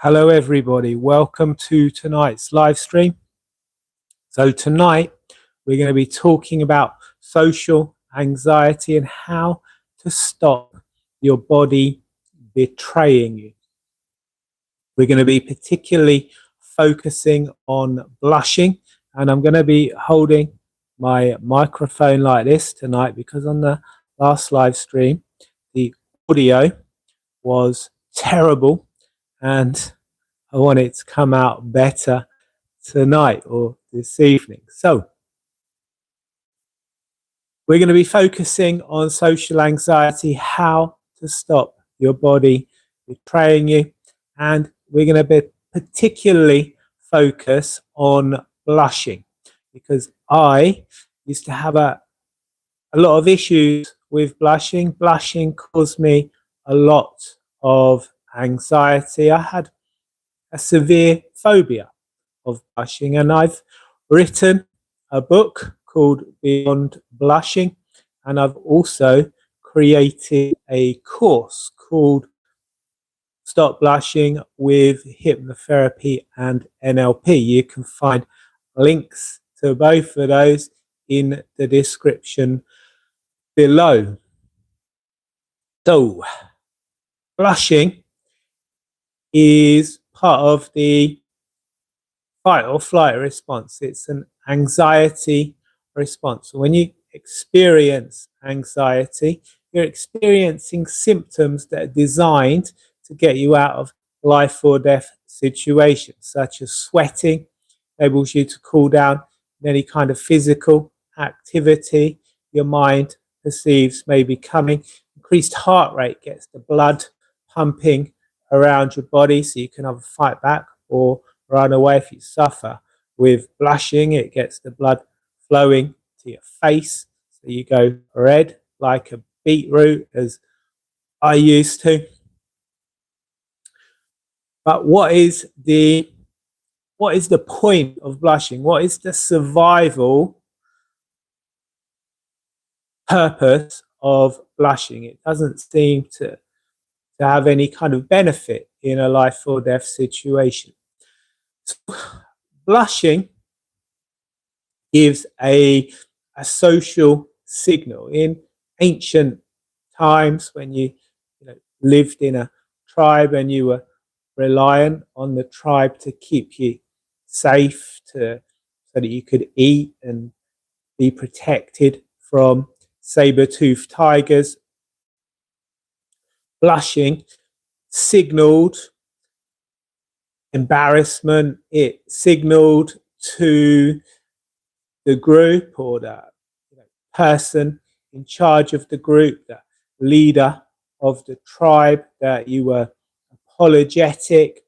Hello everybody, welcome to tonight's live stream. So tonight we're going to be talking about social anxiety and how to stop your body betraying you. We're going to be particularly focusing on blushing, and I'm going to be holding my microphone like this tonight because on the last live stream the audio was terrible and I want it to come out better tonight or this evening. So we're going to be focusing on social anxiety, how to stop your body betraying you, and we're going to be particularly focus on blushing because I used to have a lot of issues with blushing. Blushing caused me a lot of anxiety. I had a severe phobia of blushing, and I've written a book called Beyond Blushing, and I've also created a course called Stop Blushing with Hypnotherapy and NLP. You can find links to both of those in the description below. So, blushing is part of the fight or flight response. It's an anxiety response. When you experience anxiety, you're experiencing symptoms that are designed to get you out of life or death situations, such as sweating, enables you to cool down in any kind of physical activity your mind perceives may be coming. Increased heart rate gets the blood pumping around your body so you can either fight back or run away. If you suffer with blushing, it gets the blood flowing to your face, so you go red like a beetroot, as I used to. But what is the point of blushing? What is the survival purpose of blushing? It doesn't seem to have any kind of benefit in a life or death situation. Blushing gives a social signal. In ancient times, when you lived in a tribe and you were reliant on the tribe to keep you safe, so that you could eat and be protected from saber-toothed tigers, blushing signaled embarrassment. It signaled to the group or the person in charge of the group, the leader of the tribe, that you were apologetic,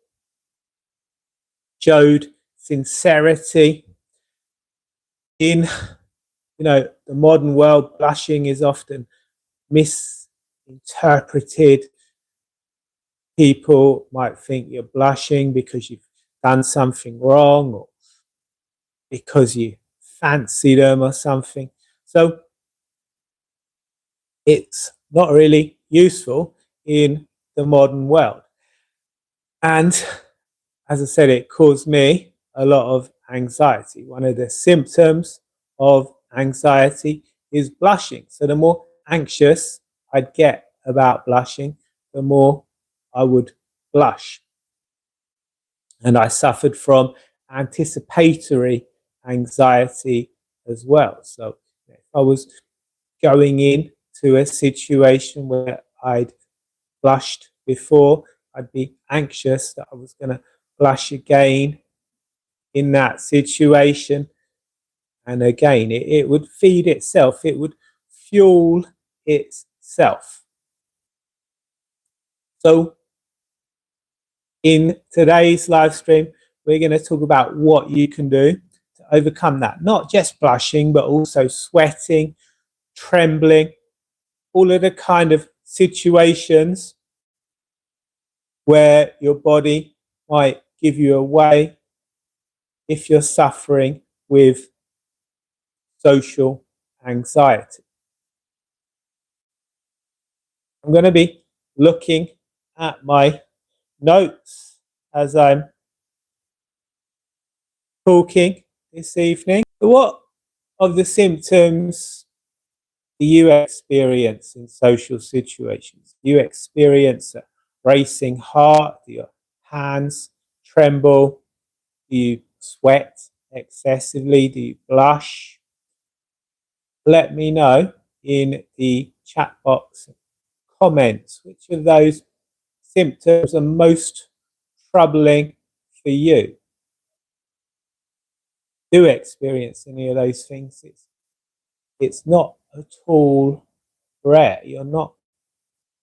showed sincerity. In the modern world, blushing is often misinterpreted. People might think you're blushing because you've done something wrong or because you fancy them or something. So it's not really useful in the modern world. And as I said, it caused me a lot of anxiety. One of the symptoms of anxiety is blushing. So the more anxious I'd get about blushing, the more I would blush. And I suffered from anticipatory anxiety as well. So if I was going into a situation where I'd blushed before, I'd be anxious that I was going to blush again in that situation. And again, it would feed itself. It would fuel itself. So in today's live stream, we're going to talk about what you can do to overcome that. Not just blushing, but also sweating, trembling, all of the kind of situations where your body might give you away if you're suffering with social anxiety. I'm going to be looking at my notes as I'm talking this evening. What of the symptoms do you experience in social situations? Do you experience a racing heart? Do your hands tremble? Do you sweat excessively? Do you blush? Let me know in the chat box comments which of those symptoms are most troubling for you. Do experience any of those things. It's not at all rare. You're not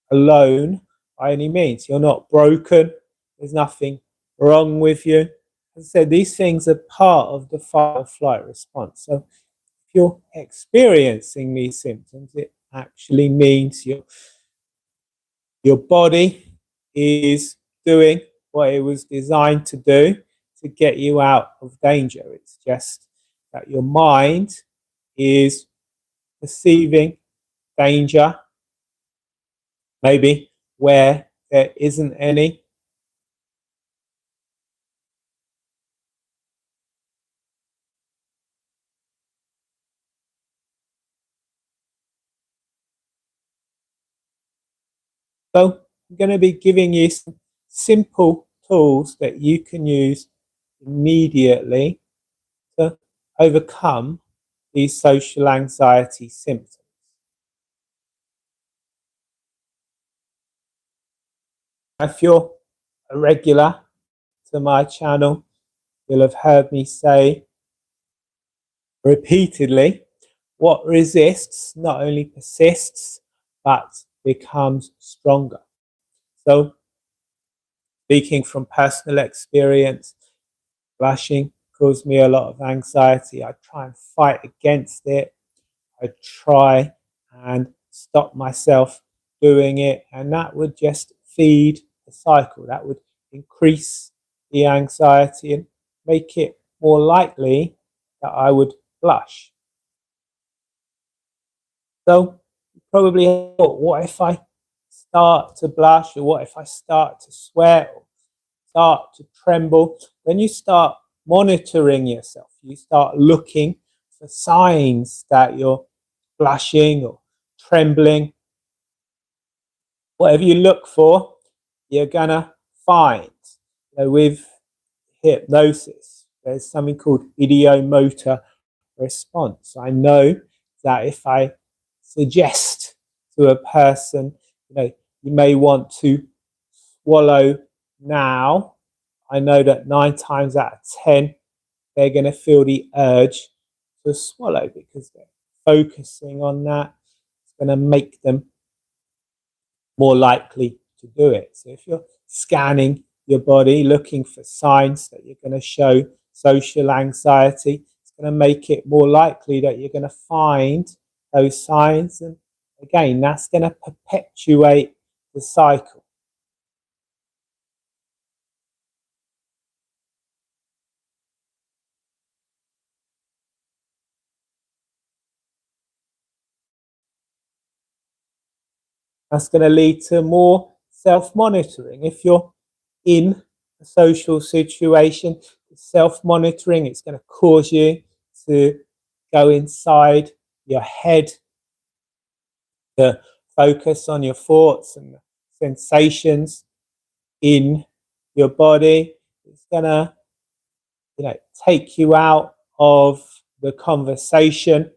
alone by any means. You're not broken. There's nothing wrong with you. As I said, these things are part of the fight or flight response. So if you're experiencing these symptoms, it actually means your body is doing what it was designed to do to get you out of danger. It's just that your mind is perceiving danger, maybe where there isn't any. So I'm going to be giving you some simple tools that you can use immediately to overcome these social anxiety symptoms. If you're a regular to my channel, you'll have heard me say repeatedly, what resists not only persists, but becomes stronger. So, speaking from personal experience, blushing caused me a lot of anxiety. I try and fight against it. I try and stop myself doing it, and that would just feed the cycle. That would increase the anxiety and make it more likely that I would blush. So you probably thought, what if I start to blush, or what if I start to sweat, or start to tremble? Then you start monitoring yourself. You start looking for signs that you're blushing or trembling. Whatever you look for, you're gonna find. With hypnosis, there's something called ideomotor response. I know that if I suggest to a person, you may want to swallow now, I know that 9 times out of 10 they're going to feel the urge to swallow because they're focusing on that. It's going to make them more likely to do it. So if you're scanning your body, looking for signs that you're going to show social anxiety, it's going to make it more likely that you're going to find those signs. And again, that's going to perpetuate the cycle. That's going to lead to more self-monitoring. If you're in a social situation, self-monitoring, it's going to cause you to go inside your head, to focus on your thoughts and sensations in your body. It's going to, take you out of the conversation.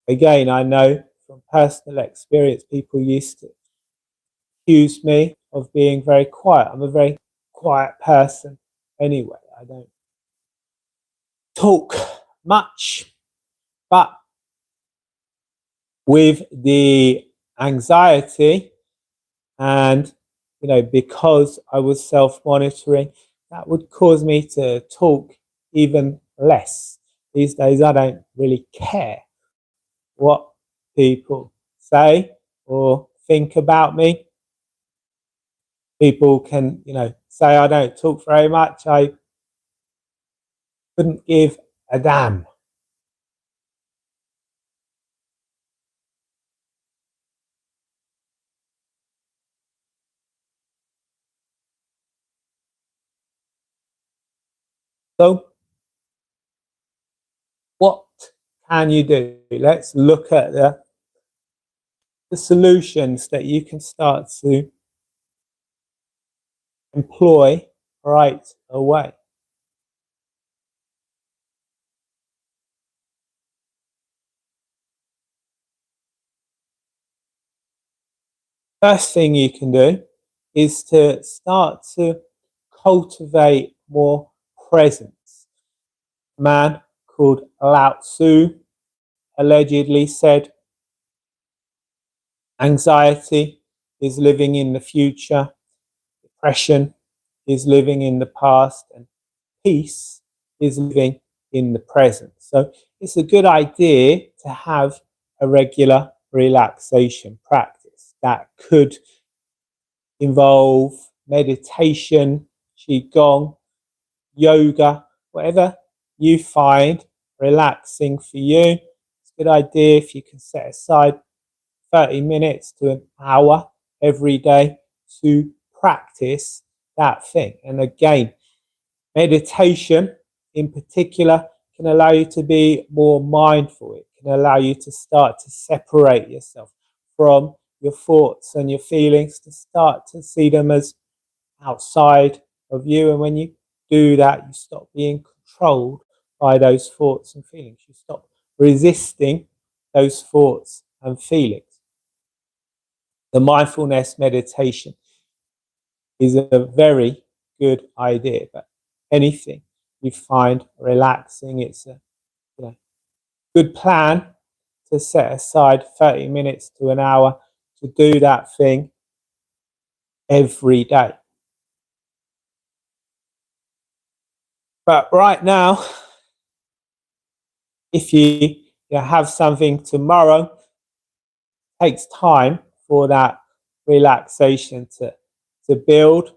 Again, I know from personal experience, people used to accuse me of being very quiet. I'm a very quiet person anyway. I don't talk much, but with the anxiety and, because I was self-monitoring, that would cause me to talk even less. These days, I don't really care what people say or think about me. People can, say I don't talk very much. I couldn't give a damn. So what can you do? Let's look at the solutions that you can start to employ right away. First thing you can do is to start to cultivate more presence. A man called Lao Tzu allegedly said, anxiety is living in the future, depression is living in the past, and peace is living in the present. So it's a good idea to have a regular relaxation practice that could involve meditation, qigong, yoga, whatever you find relaxing for you. It's a good idea if you can set aside 30 minutes to an hour every day to practice that thing. And again, meditation in particular can allow you to be more mindful. It can allow you to start to separate yourself from your thoughts and your feelings, to start to see them as outside of you. And when you do that, you stop being controlled by those thoughts and feelings. You stop resisting those thoughts and feelings. The mindfulness meditation is a very good idea, but anything you find relaxing, it's a good plan to set aside 30 minutes to an hour to do that thing every day. But right now, if you have something tomorrow, it takes time for that relaxation to build.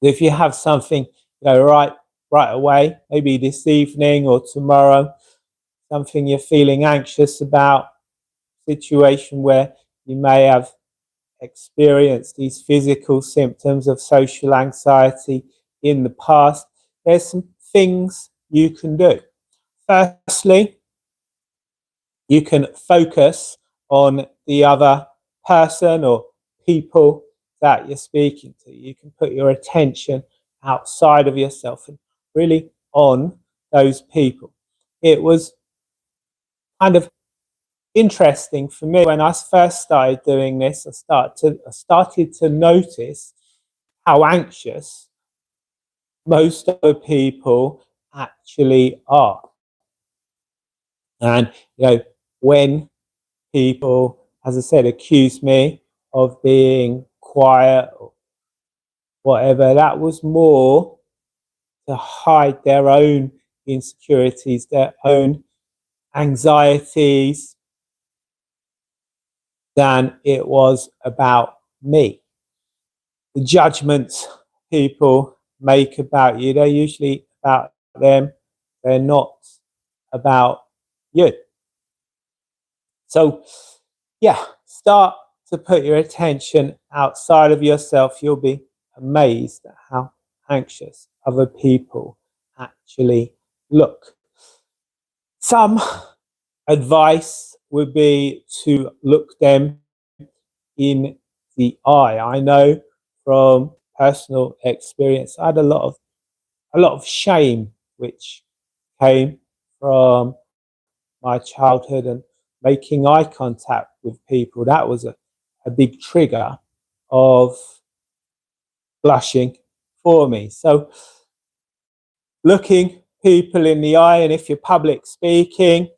If you have something right away, maybe this evening or tomorrow, something you're feeling anxious about, situation where you may have experienced these physical symptoms of social anxiety in the past, there's some things you can do. Firstly, you can focus on the other person or people that you're speaking to. You can put your attention outside of yourself and really on those people. It was kind of interesting for me when I first started doing this. I started to notice how anxious most other people actually are. And when people, as I said, accuse me of being quiet or whatever, that was more to hide their own insecurities, their own anxieties, than it was about me. The judgments people make about you, they're usually about them, they're not about you. So, start to put your attention outside of yourself. You'll be amazed at how anxious other people actually look. Some advice would be to look them in the eye. I know from personal experience, I had a lot of shame which came from my childhood, and making eye contact with people, that was a big trigger of blushing for me. So looking people in the eye, and if you're public speaking,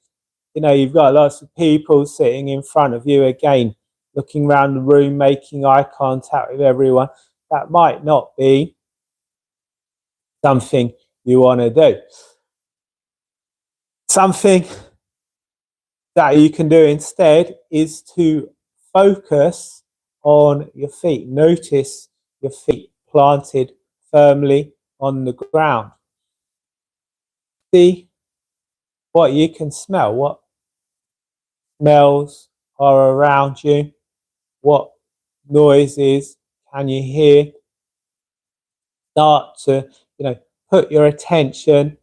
you've got lots of people sitting in front of you, again, looking around the room, making eye contact with everyone, that might not be something you want to do. Something that you can do instead is to focus on your feet. Notice your feet planted firmly on the ground. See what you can smell, what smells are around you, what noises can you hear. Start to, put your attention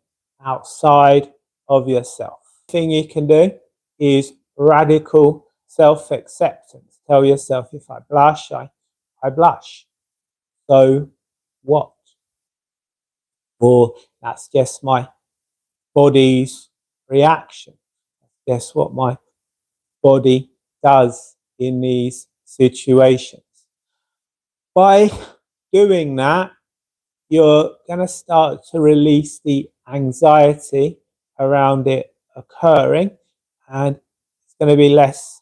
outside of yourself. The thing you can do is radical self-acceptance. Tell yourself, if I blush, I blush. So what? Or that's just my body's reaction. That's what my body does in these situations. By doing that, you're going to start to release the anxiety around it occurring, and it's going to be less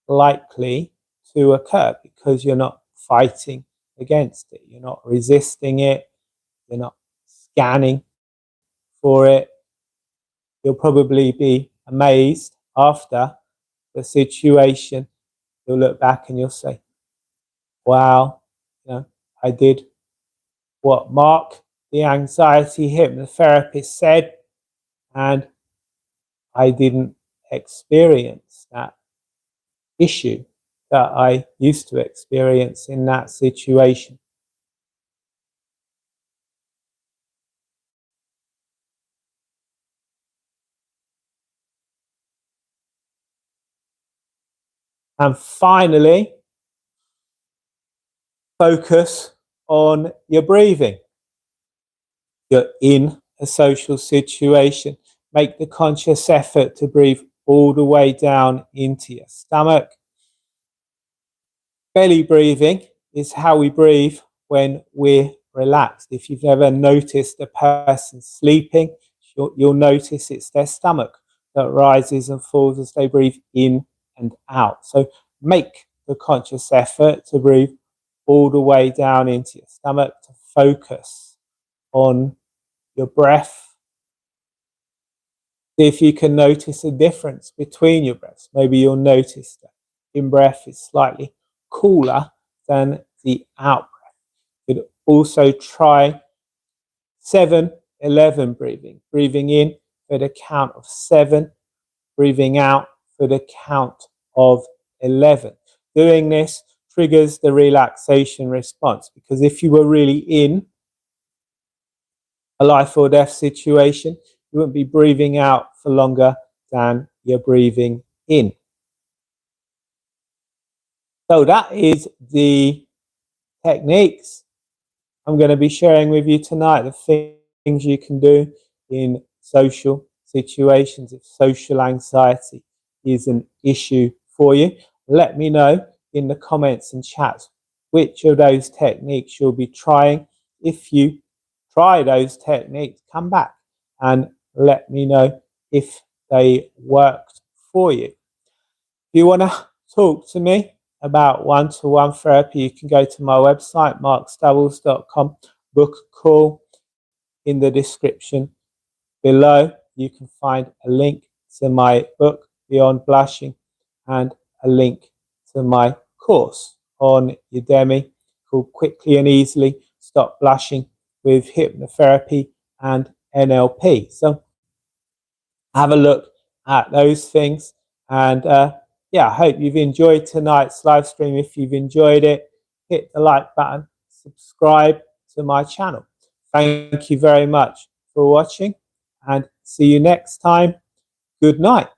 likely to occur because you're not fighting against it. You're not resisting it. You're not scanning for it. You'll probably be amazed after the situation. You'll look back and you'll say, wow, I did what Mark, the anxiety hypnotherapist, said, and I didn't experience that issue that I used to experience in that situation. And finally, focus on your breathing. You're in a social situation. Make the conscious effort to breathe all the way down into your stomach. Belly breathing is how we breathe when we're relaxed. If you've ever noticed a person sleeping, you'll notice it's their stomach that rises and falls as they breathe in and out. So make the conscious effort to breathe all the way down into your stomach, to focus on your breath. See if you can notice a difference between your breaths. Maybe you'll notice that in-breath is slightly cooler than the out-breath. You could also try 7-11 breathing. Breathing in for the count of 7, breathing out for the count of 11. Doing this triggers the relaxation response, because if you were really in a life or death situation, you wouldn't be breathing out for longer than you're breathing in. So that is the techniques I'm going to be sharing with you tonight, the things you can do in social situations if social anxiety is an issue for you. Let me know in the comments and chats which of those techniques you'll be trying. If you try those techniques, come back and let me know if they worked for you. If you want to talk to me about one-to-one therapy, you can go to my website, markstubbles.com, book a call. In the description below, you can find a link to my book, Beyond Blushing, and a link to my course on Udemy called Quickly and Easily Stop Blushing with Hypnotherapy and NLP. So have a look at those things, and I hope you've enjoyed tonight's live stream. If you've enjoyed it, hit the like button, subscribe to my channel. Thank you very much for watching, and see you next time. Good night.